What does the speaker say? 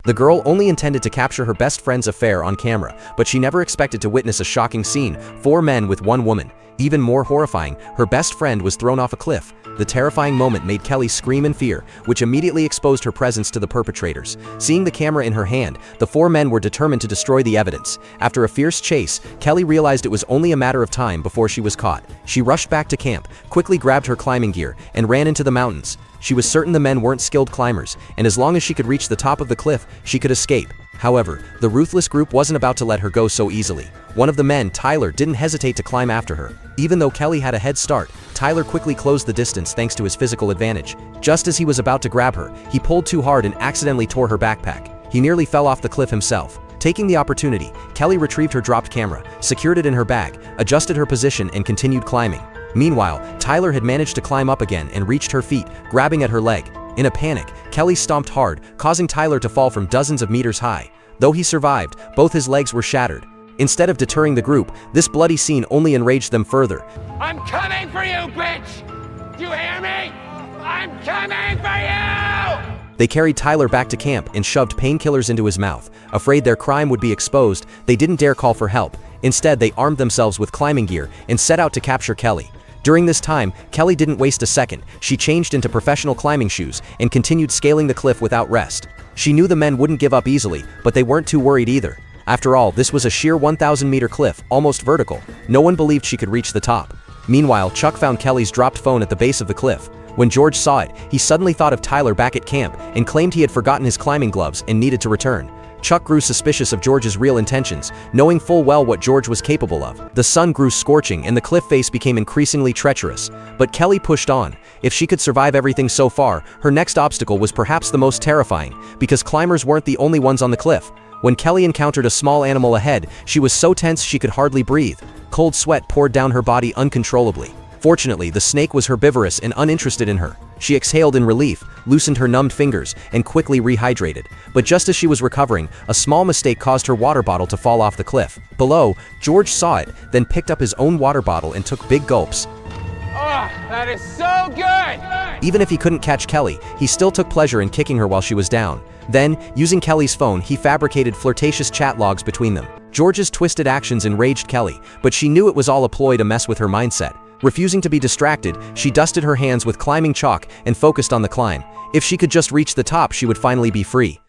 The girl only intended to capture her best friend's affair on camera, but she never expected to witness a shocking scene: 4 men with 1 woman. Even more horrifying, her best friend was thrown off a cliff. The terrifying moment made Kelly scream in fear, which immediately exposed her presence to the perpetrators. Seeing the camera in her hand, the 4 men were determined to destroy the evidence. After a fierce chase, Kelly realized it was only a matter of time before she was caught. She rushed back to camp, quickly grabbed her climbing gear, and ran into the mountains. She was certain the men weren't skilled climbers, and as long as she could reach the top of the cliff, she could escape. However, the ruthless group wasn't about to let her go so easily. One of the men, Tyler, didn't hesitate to climb after her. Even though Kelly had a head start, Tyler quickly closed the distance thanks to his physical advantage. Just as he was about to grab her, he pulled too hard and accidentally tore her backpack. He nearly fell off the cliff himself. Taking the opportunity, Kelly retrieved her dropped camera, secured it in her bag, adjusted her position, and continued climbing. Meanwhile, Tyler had managed to climb up again and reached her feet, grabbing at her leg. In a panic, Kelly stomped hard, causing Tyler to fall from dozens of meters high. Though he survived, both his legs were shattered. Instead of deterring the group, this bloody scene only enraged them further. I'm coming for you, bitch! Do you hear me? I'm coming for you! They carried Tyler back to camp and shoved painkillers into his mouth. Afraid their crime would be exposed, they didn't dare call for help. Instead, they armed themselves with climbing gear and set out to capture Kelly. During this time, Kelly didn't waste a second. She changed into professional climbing shoes and continued scaling the cliff without rest. She knew the men wouldn't give up easily, but they weren't too worried either. After all, this was a sheer 1,000-meter cliff, almost vertical. No one believed she could reach the top. Meanwhile, Chuck found Kelly's dropped phone at the base of the cliff. When George saw it, he suddenly thought of Tyler back at camp and claimed he had forgotten his climbing gloves and needed to return. Chuck grew suspicious of George's real intentions, knowing full well what George was capable of. The sun grew scorching and the cliff face became increasingly treacherous. But Kelly pushed on. If she could survive everything so far, her next obstacle was perhaps the most terrifying, because climbers weren't the only ones on the cliff. When Kelly encountered a small animal ahead, she was so tense she could hardly breathe. Cold sweat poured down her body uncontrollably. Fortunately, the snake was herbivorous and uninterested in her. She exhaled in relief, loosened her numbed fingers, and quickly rehydrated. But just as she was recovering, a small mistake caused her water bottle to fall off the cliff. Below, George saw it, then picked up his own water bottle and took big gulps. Oh, that is so good! Even if he couldn't catch Kelly, he still took pleasure in kicking her while she was down. Then, using Kelly's phone, he fabricated flirtatious chat logs between them. George's twisted actions enraged Kelly, but she knew it was all a ploy to mess with her mindset. Refusing to be distracted, she dusted her hands with climbing chalk and focused on the climb. If she could just reach the top, she would finally be free.